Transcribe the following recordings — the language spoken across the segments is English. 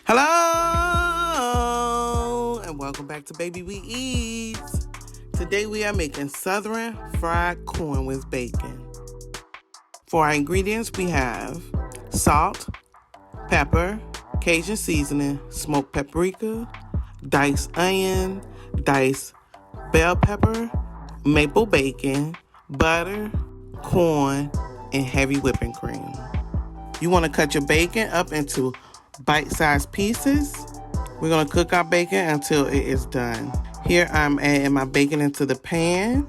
Hello and welcome back to Baby We Eat. Today we are making Southern fried corn with bacon. For our ingredients we have salt, pepper, Cajun seasoning, smoked paprika, diced onion, diced bell pepper, maple bacon, butter, corn, and heavy whipping cream. You want to cut your bacon up into bite-sized pieces. We're going to cook our bacon until it is done. Here I'm adding my bacon into the pan,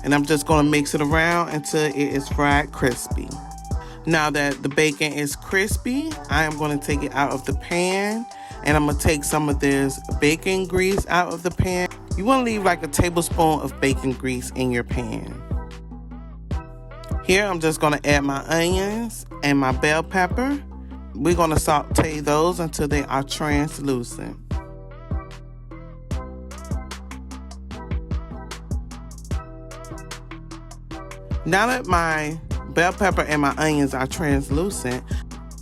and I'm just going to mix it around until it is fried crispy. Now that the bacon is crispy, I am going to take it out of the pan, and I'm going to take some of this bacon grease out of the pan. You want to leave like a tablespoon of bacon grease in your pan. Here I'm just going to add my onions and my bell pepper. We're going to saute those until they are translucent. Now that my bell pepper and my onions are translucent,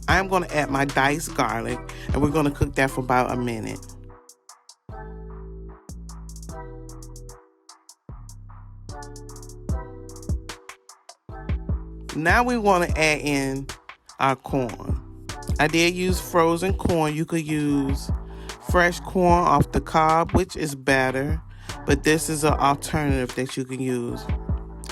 I'm going to add my diced garlic, and we're going to cook that for about a minute. Now we want to add in our corn. I did use frozen corn. You could use fresh corn off the cob, which is better, but this is an alternative that you can use.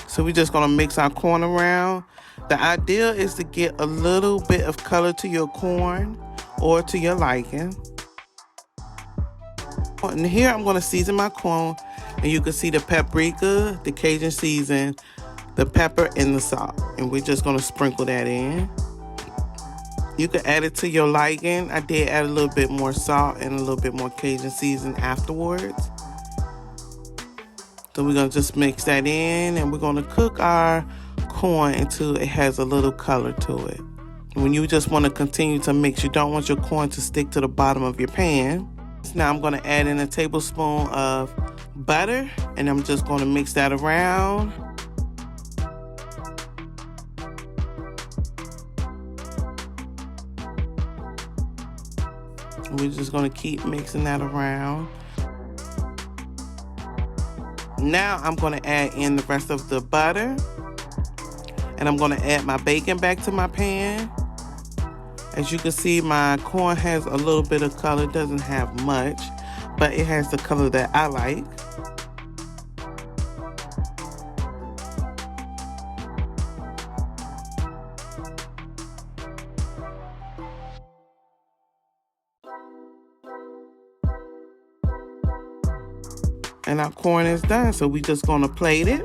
So we're just going to mix our corn around. The idea is to get a little bit of color to your corn or to your liking. And here I'm going to season my corn, and you can see the paprika, the Cajun season, the pepper, and the salt. And we're just going to sprinkle that in. You can add it to your liking. I did add a little bit more salt and a little bit more Cajun season afterwards. So we're going to just mix that in, and we're going to cook our corn until it has a little color to it. When you just want to continue to mix, you don't want your corn to stick to the bottom of your pan. So now I'm going to add in a tablespoon of butter, and I'm just going to mix that around. We're just going to keep mixing that around. Now I'm going to add in the rest of the butter. And I'm going to add my bacon back to my pan. As you can see, my corn has a little bit of color. It doesn't have much, but it has the color that I like. And our corn is done, so we're just going to plate it.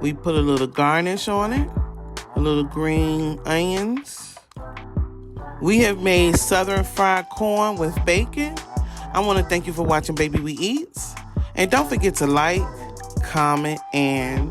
We put a little garnish on it, a little green onions. We have made Southern fried corn with bacon. I want to thank you for watching Baby We Eats. And don't forget to like, comment, and